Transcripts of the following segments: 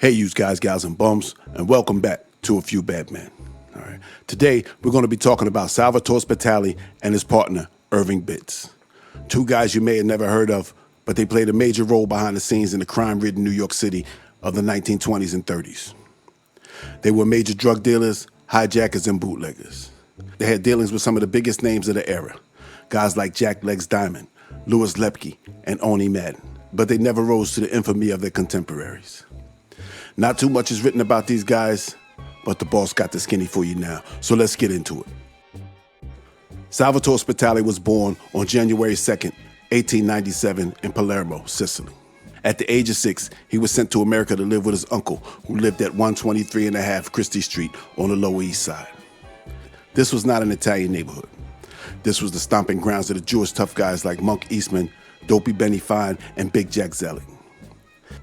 Hey, you guys, gals, and bums, and welcome back to A Few Bad Men. All right. Today, we're going to be talking about Salvatore Spitale and his partner, Irving Bitz. Two guys you may have never heard of, but they played a major role behind the scenes in the crime-ridden New York City of the 1920s and 30s. They were major drug dealers, hijackers, and bootleggers. They had dealings with some of the biggest names of the era, guys like Jack Legs Diamond, Louis Lepke, and Oni Madden, but they never rose to the infamy of their contemporaries. Not too much is written about these guys, but the boss got the skinny for you now, so let's get into it. Salvatore Spitale was born on January 2nd, 1897 in Palermo, Sicily. At the age of 6, he was sent to America to live with his uncle, who lived at 123.5 Christie Street on the Lower East Side. This was not an Italian neighborhood. This was the stomping grounds of the Jewish tough guys like Monk Eastman, Dopey Benny Fine, and Big Jack Zelig.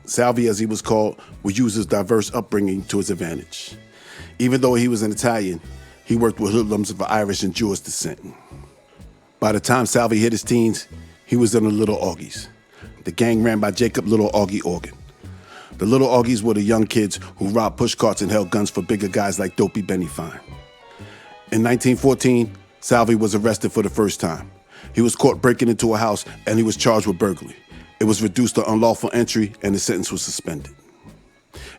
Salvi, as he was called, would use his diverse upbringing to his advantage. Even though he was an Italian, he worked with hoodlums of Irish and Jewish descent. By the time Salvi hit his teens, he was in the Little Augies. The gang ran by Jacob Little Augie Organ. The Little Augies were the young kids who robbed pushcarts and held guns for bigger guys like Dopey Benny Fine. In 1914, Salvi was arrested for the first time. He was caught breaking into a house and he was charged with burglary. It was reduced to unlawful entry and the sentence was suspended.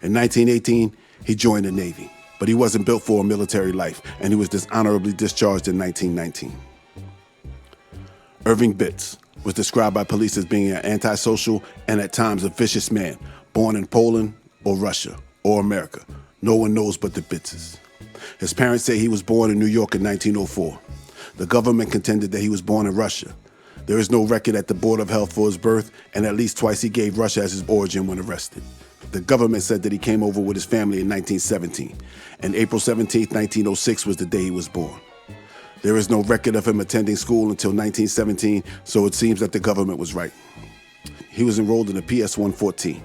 In 1918, he joined the Navy, but he wasn't built for a military life and he was dishonorably discharged in 1919. Irving Bitz was described by police as being an antisocial and at times a vicious man, born in Poland or Russia or America. No one knows but the Bitzes. His parents say he was born in New York in 1904. The government contended that he was born in Russia. There is no record at the Board of Health for his birth, and at least twice he gave Russia as his origin when arrested. The government said that he came over with his family in 1917, and April 17, 1906 was the day he was born. There is no record of him attending school until 1917, so it seems that the government was right. He was enrolled in the PS 114.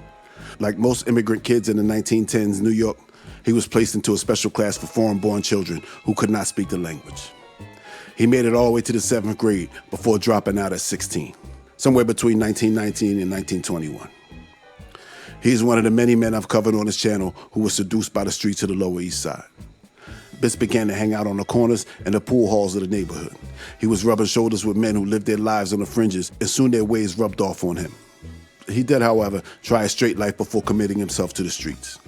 Like most immigrant kids in the 1910s New York, he was placed into a special class for foreign-born children who could not speak the language. He made it all the way to the 7th grade before dropping out at 16, somewhere between 1919 and 1921. He is one of the many men I've covered on this channel who was seduced by the streets of the Lower East Side. Bitz began to hang out on the corners and the pool halls of the neighborhood. He was rubbing shoulders with men who lived their lives on the fringes, and soon their ways rubbed off on him. He did, however, try a straight life before committing himself to the streets.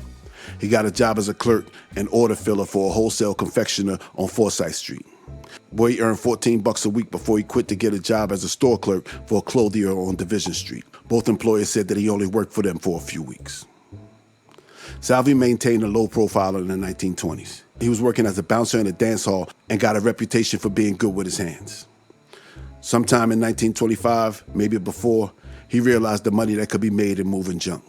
He got a job as a clerk and order filler for a wholesale confectioner on Forsyth Street. Boy, he earned $14 a week before he quit to get a job as a store clerk for a clothier on Division Street. Both employers said that he only worked for them for a few weeks. Salvi maintained a low profile in the 1920s. He was working as a bouncer in a dance hall and got a reputation for being good with his hands. Sometime in 1925, maybe before, he realized the money that could be made in moving junk.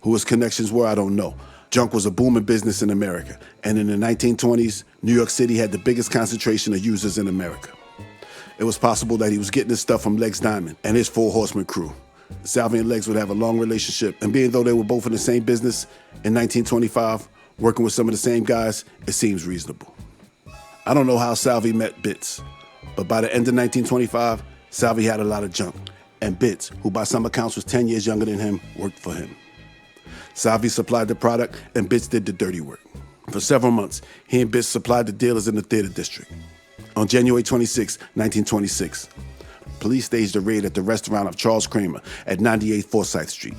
Who his connections were, I don't know. Junk was a booming business in America, and in the 1920s, New York City had the biggest concentration of users in America. It was possible that he was getting his stuff from Legs Diamond and his Four Horsemen crew. Salvi and Legs would have a long relationship, and being though they were both in the same business, in 1925, working with some of the same guys, it seems reasonable. I don't know how Salvi met Bitz, but by the end of 1925, Salvi had a lot of junk, and Bitz, who by some accounts was 10 years younger than him, worked for him. Salvi supplied the product, and Bitz did the dirty work. For several months, he and Bitz supplied the dealers in the theater district. On January 26, 1926, police staged a raid at the restaurant of Charles Kramer at 98 Forsyth Street.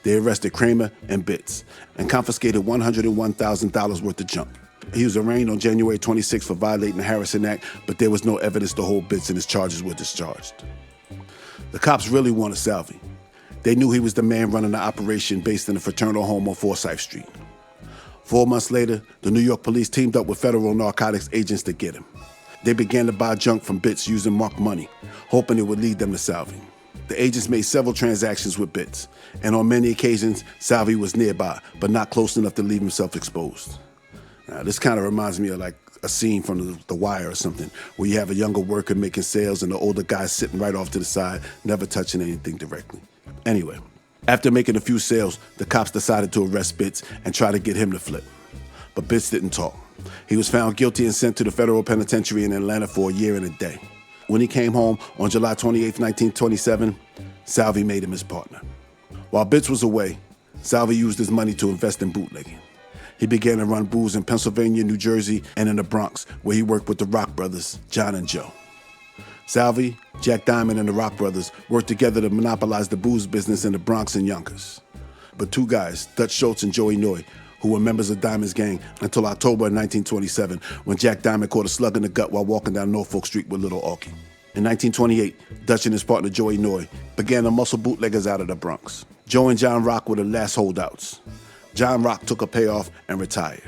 They arrested Kramer and Bitz and confiscated $101,000 worth of junk. He was arraigned on January 26 for violating the Harrison Act, but there was no evidence to hold Bitz and his charges were discharged. The cops really wanted Salvi. They knew he was the man running the operation based in a fraternal home on Forsyth Street. 4 months later, the New York police teamed up with federal narcotics agents to get him. They began to buy junk from Bitz using marked money, hoping it would lead them to Salvi. The agents made several transactions with Bitz, and on many occasions, Salvi was nearby, but not close enough to leave himself exposed. Now, this kind of reminds me of like a scene from The Wire or something, where you have a younger worker making sales and the older guy sitting right off to the side, never touching anything directly. Anyway, after making a few sales, the cops decided to arrest Bitz and try to get him to flip. But Bitz didn't talk. He was found guilty and sent to the federal penitentiary in Atlanta for a year and a day. When he came home on July 28, 1927, Salvi made him his partner. While Bitz was away, Salvi used his money to invest in bootlegging. He began to run booths in Pennsylvania, New Jersey, and in the Bronx, where he worked with the Rock brothers, John and Joe. Salvi, Jack Diamond, and the Rock brothers worked together to monopolize the booze business in the Bronx and Yonkers. But two guys, Dutch Schultz and Joey Noy, who were members of Diamond's gang until October of 1927, when Jack Diamond caught a slug in the gut while walking down Norfolk Street with Little Aukie. In 1928, Dutch and his partner Joey Noy began to muscle bootleggers out of the Bronx. Joe and John Rock were the last holdouts. John Rock took a payoff and retired.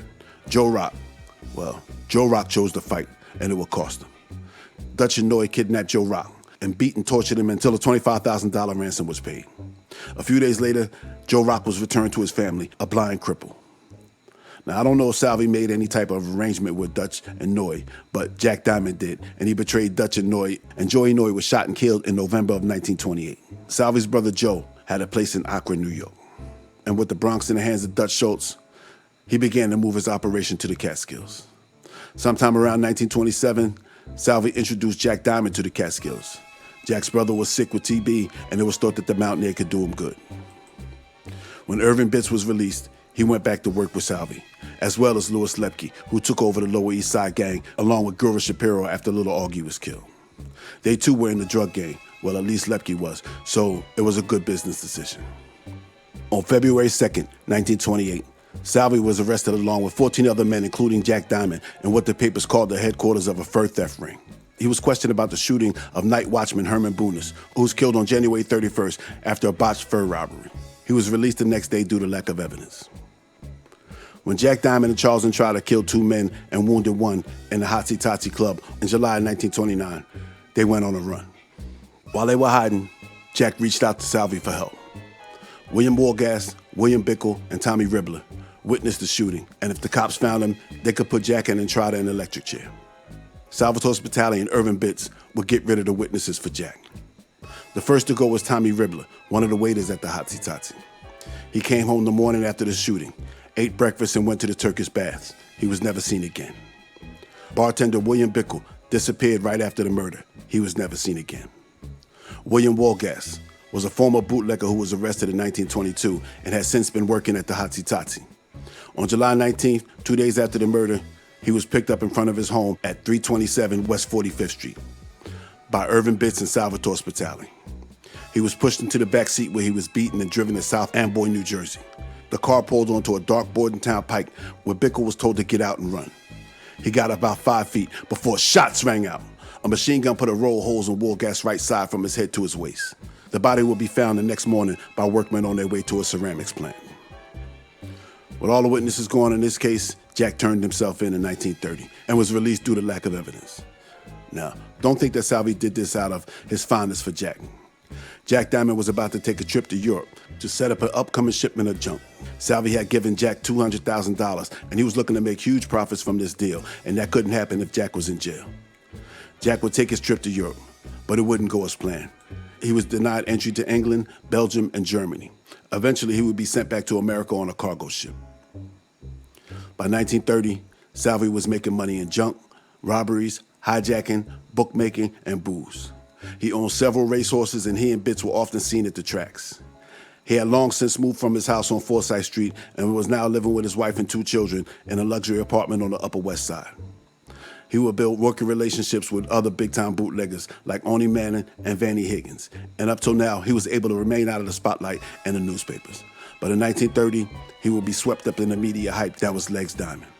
Joe Rock chose to fight, and it would cost him. Dutch and Noy kidnapped Joe Rock and beat and tortured him until a $25,000 ransom was paid. A few days later, Joe Rock was returned to his family, a blind cripple. Now, I don't know if Salvi made any type of arrangement with Dutch and Noy, but Jack Diamond did, and he betrayed Dutch and Noy, and Joey Noy was shot and killed in November of 1928. Salvi's brother Joe had a place in Akron, New York. And with the Bronx in the hands of Dutch Schultz, he began to move his operation to the Catskills. Sometime around 1927, Salvi introduced Jack Diamond to the Catskills. Jack's brother was sick with TB, and it was thought that the mountain air could do him good. When Irving Bitz was released, he went back to work with Salvi, as well as Louis Lepke, who took over the Lower East Side gang, along with Gura Shapiro after Little Augie was killed. They too were in the drug game, well, at least Lepke was, so it was a good business decision. On February 2nd, 1928, Salvi was arrested along with 14 other men, including Jack Diamond, in what the papers called the headquarters of a fur theft ring. He was questioned about the shooting of night watchman Herman Brunis, who was killed on January 31st after a botched fur robbery. He was released the next day due to lack of evidence. When Jack Diamond and Charles Entrada killed 2 men and wounded 1 in the Hotsy Totsy Club in July 1929, they went on a run. While they were hiding, Jack reached out to Salvi for help. William Wargas, William Bickle, and Tommy Ribbler witnessed the shooting, and if the cops found him, they could put Jack and Entrada in an electric chair. Salvatore Spitale and Irving Bitz would get rid of the witnesses for Jack. The first to go was Tommy Ribbler, one of the waiters at the Hotsy Totsy. He came home the morning after the shooting, ate breakfast, and went to the Turkish baths. He was never seen again. Bartender William Bickle disappeared right after the murder. He was never seen again. William Wargas was a former bootlegger who was arrested in 1922 and has since been working at the Hotsy Totsy. On July 19th, 2 days after the murder, he was picked up in front of his home at 327 West 45th Street by Irving Bitz and Salvatore Spitale. He was pushed into the back seat where he was beaten and driven to South Amboy, New Jersey. The car pulled onto a dark Bordentown pike where Bickle was told to get out and run. He got about 5 feet before shots rang out. A machine gun put a row of holes in Wargas' right side from his head to his waist. The body would be found the next morning by workmen on their way to a ceramics plant. With all the witnesses gone in this case, Jack turned himself in 1930 and was released due to lack of evidence. Now, don't think that Salvi did this out of his fondness for Jack. Jack Diamond was about to take a trip to Europe to set up an upcoming shipment of junk. Salvi had given Jack $200,000, and he was looking to make huge profits from this deal, and that couldn't happen if Jack was in jail. Jack would take his trip to Europe, but it wouldn't go as planned. He was denied entry to England, Belgium, and Germany. Eventually, he would be sent back to America on a cargo ship. By 1930, Salvi was making money in junk, robberies, hijacking, bookmaking, and booze. He owned several racehorses, and he and Bitz were often seen at the tracks. He had long since moved from his house on Forsyth Street and was now living with his wife and 2 children in a luxury apartment on the Upper West Side. He would build working relationships with other big-time bootleggers like Oni Manning and Vanny Higgins, and up till now, he was able to remain out of the spotlight and the newspapers. But in 1930, he would be swept up in the media hype that was Legs Diamond.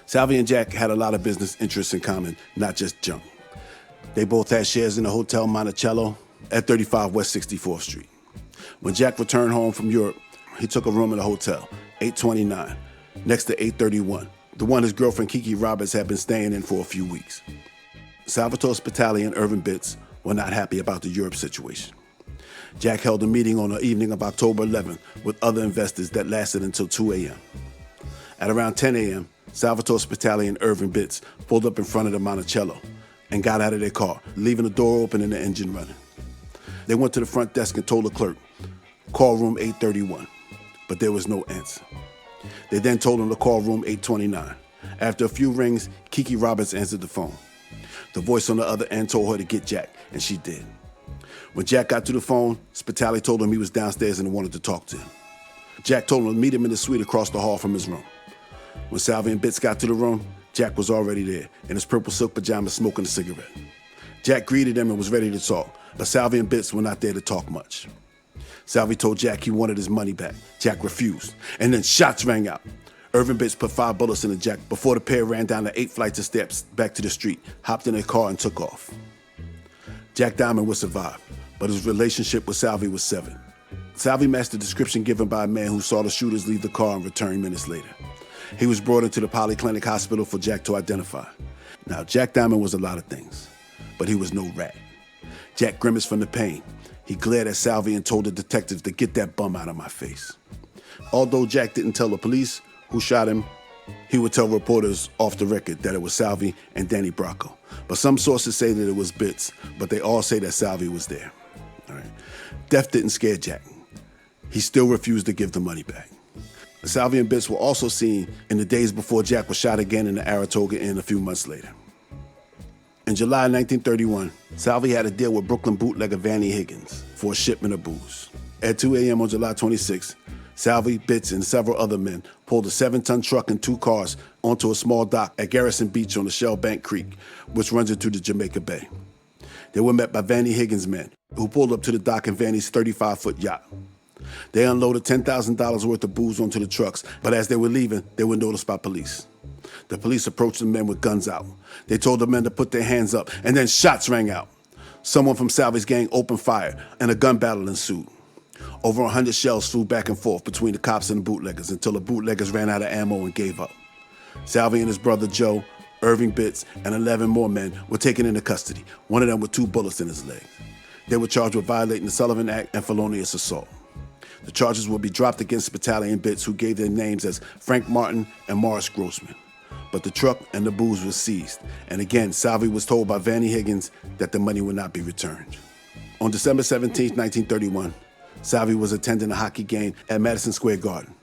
Salvi and Jack had a lot of business interests in common, not just junk. They both had shares in the Hotel Monticello at 35 West 64th Street. When Jack returned home from Europe, he took a room in the hotel, 829, next to 831, the one his girlfriend Kiki Roberts had been staying in for a few weeks. Salvatore Spitale and Irving Bitz were not happy about the Europe situation. Jack held a meeting on the evening of October 11th with other investors that lasted until 2 a.m. At around 10 a.m., Salvatore Spitale and Irving Bitz pulled up in front of the Monticello and got out of their car, leaving the door open and the engine running. They went to the front desk and told the clerk, "Call room 831," but there was no answer. They then told him to call room 829. After a few rings, Kiki Roberts answered the phone. The voice on the other end told her to get Jack, and she did. When Jack got to the phone, Spitale told him he was downstairs and wanted to talk to him. Jack told him to meet him in the suite across the hall from his room. When Salvi and Bitz got to the room, Jack was already there, in his purple silk pajamas smoking a cigarette. Jack greeted him and was ready to talk, but Salvi and Bitz were not there to talk much. Salvi told Jack he wanted his money back. Jack refused, and then shots rang out. Irving Bitz put 5 bullets into Jack before the pair ran down the 8 flights of steps back to the street, hopped in their car, and took off. Jack Diamond would survive, but his relationship with Salvi was severed. Salvi matched the description given by a man who saw the shooters leave the car and return minutes later. He was brought into the Polyclinic Hospital for Jack to identify. Now, Jack Diamond was a lot of things, but he was no rat. Jack grimaced from the pain. He glared at Salvi and told the detectives to get that bum out of my face. Although Jack didn't tell the police who shot him, he would tell reporters off the record that it was Salvi and Danny Bracco. But some sources say that it was Bitz, but they all say that Salvi was there. All right. Death didn't scare Jack. He still refused to give the money back. Salvi and Bitz were also seen in the days before Jack was shot again in the Saratoga Inn a few months later. In July 1931, Salvi had a deal with Brooklyn bootlegger Vanny Higgins for a shipment of booze. At 2 a.m. on July 26, Salvi, Bitz, and several other men pulled a 7-ton truck and 2 cars onto a small dock at Garrison Beach on the Shell Bank Creek, which runs into the Jamaica Bay. They were met by Vanny Higgins' men, who pulled up to the dock in Vanny's 35-foot yacht. They unloaded $10,000 worth of booze onto the trucks, but as they were leaving, they were noticed by police. The police approached the men with guns out. They told the men to put their hands up, and then shots rang out. Someone from Salvi's gang opened fire, and a gun battle ensued. Over 100 shells flew back and forth between the cops and the bootleggers until the bootleggers ran out of ammo and gave up. Salvi and his brother Joe, Irving, Bitz, and 11 more men were taken into custody, one of them with 2 bullets in his leg. They were charged with violating the Sullivan Act and felonious assault. The charges will be dropped against Spitale and Bitz, who gave their names as Frank Martin and Morris Grossman. But the truck and the booze was seized, and again, Salvi was told by Vanny Higgins that the money would not be returned. On December 17, 1931, Salvi was attending a hockey game at Madison Square Garden.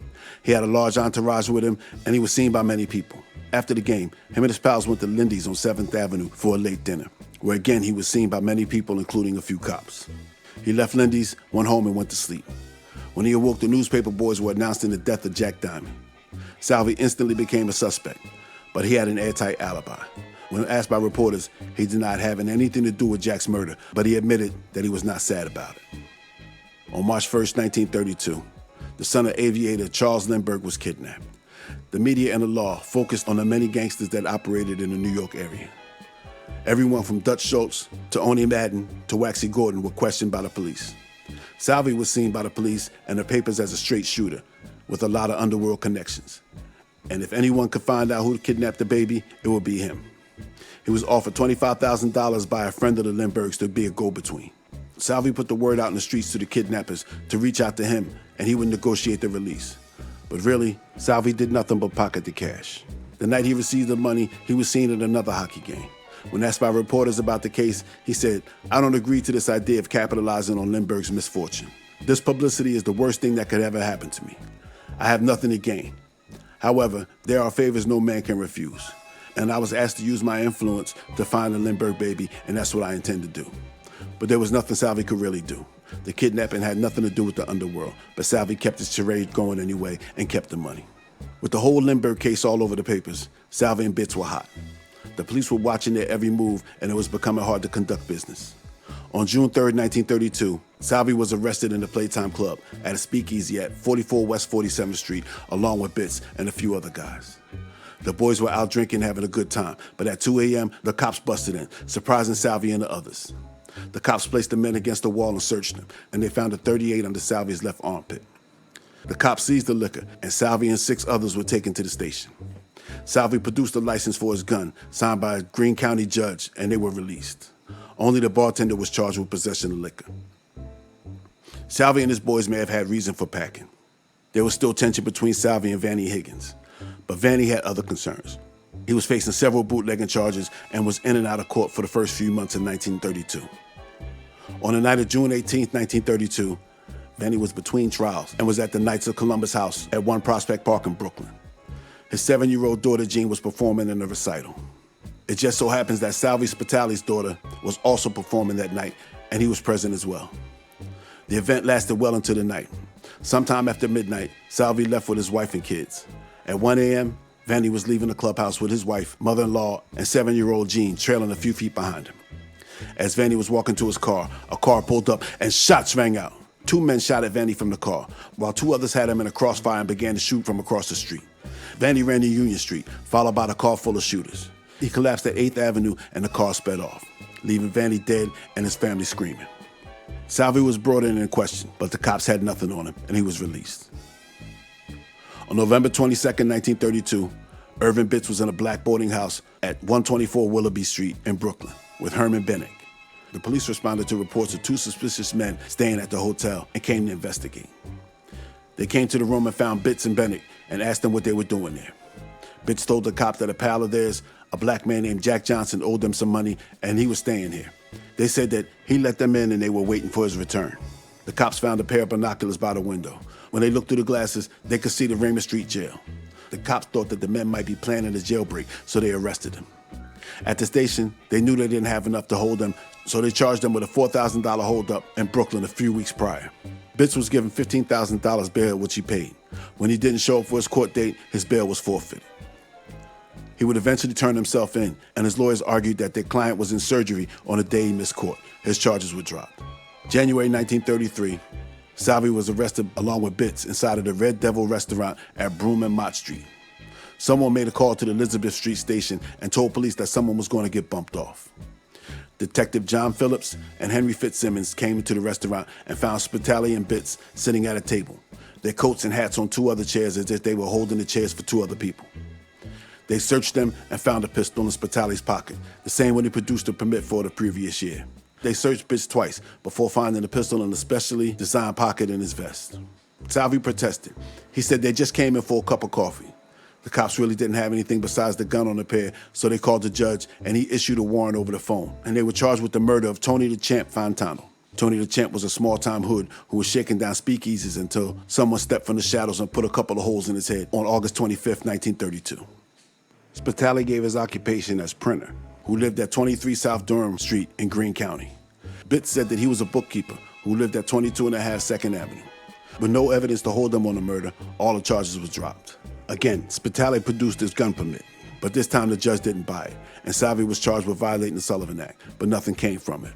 He had a large entourage with him, and he was seen by many people. After the game, him and his pals went to Lindy's on 7th Avenue for a late dinner, where again he was seen by many people, including a few cops. He left Lindy's, went home, and went to sleep. When he awoke, the newspaper boys were announcing the death of Jack Diamond. Salvi instantly became a suspect, but he had an airtight alibi. When asked by reporters, he denied having anything to do with Jack's murder, but he admitted that he was not sad about it. On March 1st, 1932, the son of aviator Charles Lindbergh was kidnapped. The media and the law focused on the many gangsters that operated in the New York area. Everyone from Dutch Schultz to Oni Madden to Waxy Gordon were questioned by the police. Salvi was seen by the police and the papers as a straight shooter with a lot of underworld connections. And if anyone could find out who kidnapped the baby, it would be him. He was offered $25,000 by a friend of the Lindberghs to be a go-between. Salvi put the word out in the streets to the kidnappers to reach out to him, and he would negotiate the release. But really, Salvi did nothing but pocket the cash. The night he received the money, he was seen at another hockey game. When asked by reporters about the case, he said, "I don't agree to this idea of capitalizing on Lindbergh's misfortune. This publicity is the worst thing that could ever happen to me. I have nothing to gain. However, there are favors no man can refuse. And I was asked to use my influence to find the Lindbergh baby, and that's what I intend to do." But there was nothing Salvi could really do. The kidnapping had nothing to do with the underworld, but Salvi kept his charade going anyway and kept the money. With the whole Lindbergh case all over the papers, Salvi and Bitz were hot. The police were watching their every move, and it was becoming hard to conduct business. On June 3rd, 1932, Salvi was arrested in the Playtime Club at a speakeasy at 44 West 47th Street, along with Bitz and a few other guys. The boys were out drinking, having a good time, but at 2 a.m., the cops busted in, surprising Salvi and the others. The cops placed the men against the wall and searched them, and they found a .38 under Salvi's left armpit. The cops seized the liquor, and Salvi and 6 others were taken to the station. Salvi produced a license for his gun, signed by a Greene County judge, and they were released. Only the bartender was charged with possession of liquor. Salvi and his boys may have had reason for packing. There was still tension between Salvi and Vanny Higgins, but Vanny had other concerns. He was facing several bootlegging charges and was in and out of court for the first few months in 1932. On the night of June 18, 1932, Vanny was between trials and was at the Knights of Columbus house at 1 Prospect Park in Brooklyn. His 7-year-old daughter, Jean, was performing in a recital. It just so happens that Salvi Spitale's daughter was also performing that night, and he was present as well. The event lasted well into the night. Sometime after midnight, Salvi left with his wife and kids. At 1 a.m., Vanny was leaving the clubhouse with his wife, mother-in-law, and 7-year-old Jean trailing a few feet behind him. As Vanny was walking to his car, a car pulled up and shots rang out. 2 men shot at Vanny from the car, while 2 others had him in a crossfire and began to shoot from across the street. Vanny ran to Union Street, followed by the car full of shooters. He collapsed at 8th Avenue and the car sped off, leaving Vanny dead and his family screaming. Salvi was brought in and questioned, but the cops had nothing on him and he was released. On November 22nd, 1932, Irving Bitz was in a black boarding house at 124 Willoughby Street in Brooklyn with Herman Bennett. The police responded to reports of 2 suspicious men staying at the hotel and came to investigate. They came to the room and found Bitz and Bennett and asked them what they were doing there. Bitz told the cops that a pal of theirs, a black man named Jack Johnson, owed them some money and he was staying here. They said that he let them in and they were waiting for his return. The cops found a pair of binoculars by the window. When they looked through the glasses, they could see the Raymond Street jail. The cops thought that the men might be planning a jailbreak, so they arrested them. At the station, they knew they didn't have enough to hold them, so they charged them with a $4,000 holdup in Brooklyn a few weeks prior. Bitz was given $15,000 bail, which he paid. When he didn't show up for his court date, his bail was forfeited. He would eventually turn himself in, and his lawyers argued that their client was in surgery on the day he missed court. His charges were dropped. January 1933, Salvi was arrested along with Bitz inside of the Red Devil restaurant at Broome and Mott Street. Someone made a call to the Elizabeth Street station and told police that someone was going to get bumped off. Detective John Phillips and Henry Fitzsimmons came into the restaurant and found Spitale and Bitz sitting at a table, their coats and hats on 2 other chairs as if they were holding the chairs for 2 other people. They searched them and found a pistol in Spitale's pocket, the same one he produced a permit for the previous year. They searched Bitz twice before finding the pistol in a specially designed pocket in his vest. Salvi protested. He said they just came in for a cup of coffee. The cops really didn't have anything besides the gun on the pair, so they called the judge and he issued a warrant over the phone. And they were charged with the murder of Tony the Champ Fontano. Tony the Champ was a small-time hood who was shaking down speakeasies until someone stepped from the shadows and put a couple of holes in his head on August 25th, 1932. Spitale gave his occupation as printer, who lived at 23 South Durham Street in Greene County. Bitz said that he was a bookkeeper who lived at 22.5 2nd Avenue. With no evidence to hold them on the murder, all the charges were dropped. Again, Spitale produced his gun permit, but this time the judge didn't buy it, and Salvi was charged with violating the Sullivan Act, but nothing came from it.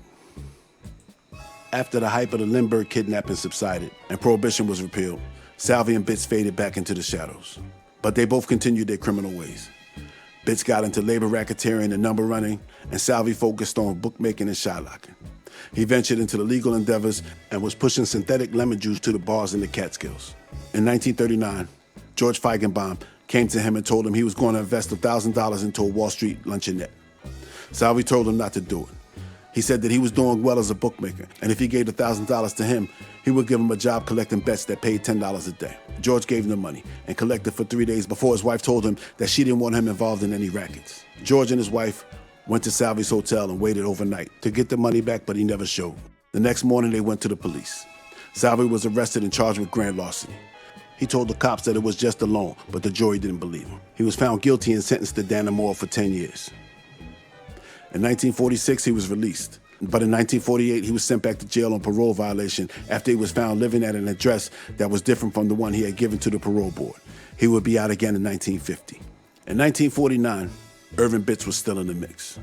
After the hype of the Lindbergh kidnapping subsided and prohibition was repealed, Salvi and Bitz faded back into the shadows. But they both continued their criminal ways. Bitz got into labor racketeering and number running, and Salvi focused on bookmaking and shylocking. He ventured into the legal endeavors and was pushing synthetic lemon juice to the bars in the Catskills. In 1939, George Feigenbaum came to him and told him he was going to invest $1,000 into a Wall Street luncheonette. Salvi told him not to do it. He said that he was doing well as a bookmaker, and if he gave the $1,000 to him, he would give him a job collecting bets that paid $10 a day. George gave him the money and collected for 3 days before his wife told him that she didn't want him involved in any rackets. George and his wife went to Salvi's hotel and waited overnight to get the money back, but he never showed. The next morning, they went to the police. Salvi was arrested and charged with grand larceny. He told the cops that it was just a loan, but the jury didn't believe him. He was found guilty and sentenced to Dannemora for 10 years. In 1946, he was released. But in 1948, he was sent back to jail on parole violation after he was found living at an address that was different from the one he had given to the parole board. He would be out again in 1950. In 1949, Irving Bitz was still in the mix.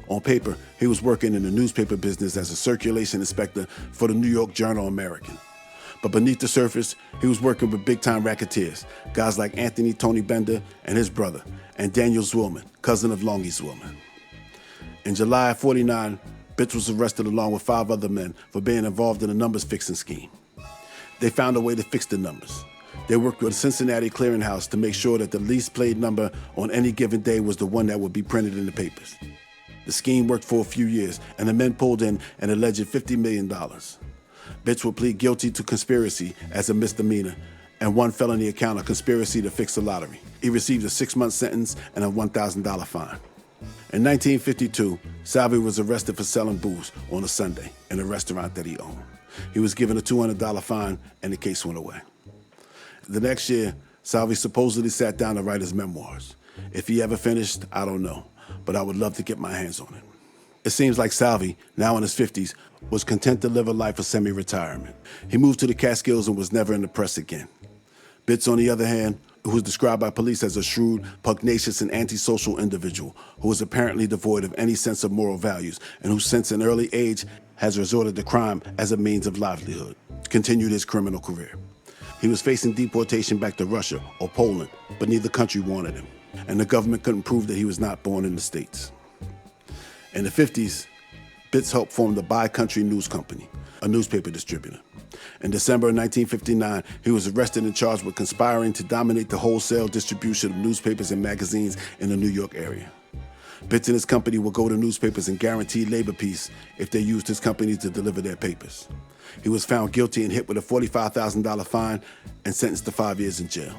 On paper, he was working in the newspaper business as a circulation inspector for the New York Journal-American. But beneath the surface, he was working with big-time racketeers, guys like Anthony Tony Bender and his brother, and Daniel Zwillman, cousin of Longy Zwillman. In July of '49, Bitz was arrested along with 5 other men for being involved in a numbers-fixing scheme. They found a way to fix the numbers. They worked with a Cincinnati clearinghouse to make sure that the least played number on any given day was the one that would be printed in the papers. The scheme worked for a few years, and the men pulled in an alleged $50 million. Bitz would plead guilty to conspiracy as a misdemeanor and 1 felony account of conspiracy to fix the lottery. He received a 6-month sentence and a $1,000 fine. In 1952, Salvi was arrested for selling booze on a Sunday in a restaurant that he owned. He was given a $200 fine, and the case went away. The next year, Salvi supposedly sat down to write his memoirs. If he ever finished, I don't know, but I would love to get my hands on it. It seems like Salvi, now in his 50s, was content to live a life of semi-retirement. He moved to the Catskills and was never in the press again. Bitz, on the other hand, who was described by police as a shrewd, pugnacious, and antisocial individual who was apparently devoid of any sense of moral values and who since an early age has resorted to crime as a means of livelihood, continued his criminal career. He was facing deportation back to Russia or Poland, but neither country wanted him, and the government couldn't prove that he was not born in the States. In the 50s, Bitz helped form the Bi-Country News Company, a newspaper distributor. In December of 1959, he was arrested and charged with conspiring to dominate the wholesale distribution of newspapers and magazines in the New York area. Bitz and his company would go to newspapers and guarantee labor peace if they used his company to deliver their papers. He was found guilty and hit with a $45,000 fine and sentenced to 5 years in jail.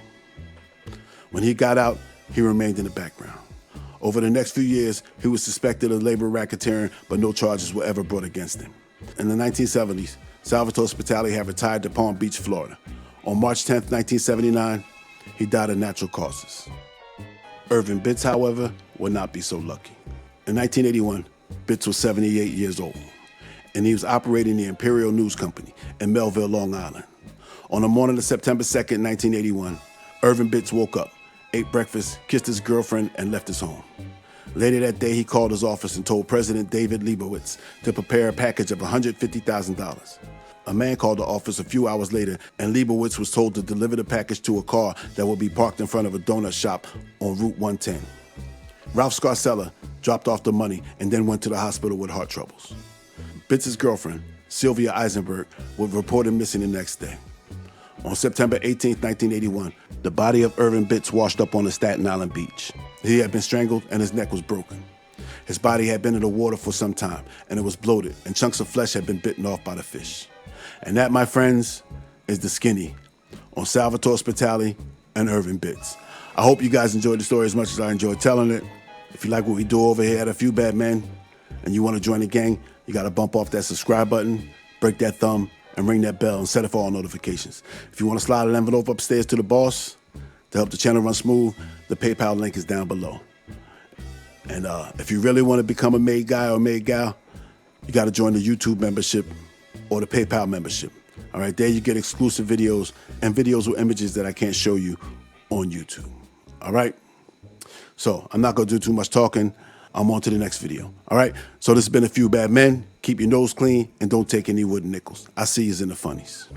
When he got out, he remained in the background. Over the next few years, he was suspected of labor racketeering, but no charges were ever brought against him. In the 1970s, Salvatore Spitale had retired to Palm Beach, Florida. On March 10, 1979, he died of natural causes. Irving Bitz, however, would not be so lucky. In 1981, Bitz was 78 years old, and he was operating the Imperial News Company in Melville, Long Island. On the morning of September 2nd, 1981, Irving Bitz woke up, ate breakfast, kissed his girlfriend, and left his home. Later that day, he called his office and told President David Leibowitz to prepare a package of $150,000. A man called the office a few hours later, and Leibowitz was told to deliver the package to a car that would be parked in front of a donut shop on Route 110. Ralph Scarcella dropped off the money and then went to the hospital with heart troubles. Bitz's girlfriend, Sylvia Eisenberg, was reported missing the next day. On September 18, 1981, the body of Irving Bitz washed up on the Staten Island beach. He had been strangled and his neck was broken. His body had been in the water for some time, and it was bloated, and chunks of flesh had been bitten off by the fish. And that, my friends, is the skinny on Salvatore Spitale and Irving Bitz. I hope you guys enjoyed the story as much as I enjoyed telling it. If you like what we do over here at A Few Bad Men and you want to join the gang, you got to bump off that subscribe button, break that thumb, and ring that bell and set it for all notifications. If you want to slide an envelope upstairs to the boss to help the channel run smooth, the PayPal link is down below. And if you really want to become a made guy or made gal, you got to join the YouTube membership or the PayPal membership. All right, there you get exclusive videos and videos with images that I can't show you on YouTube. All right, so I'm not going to do too much talking. I'm on to the next video. All right, so this has been A Few Bad Men. Keep your nose clean and don't take any wooden nickels. I'll see you in the funnies.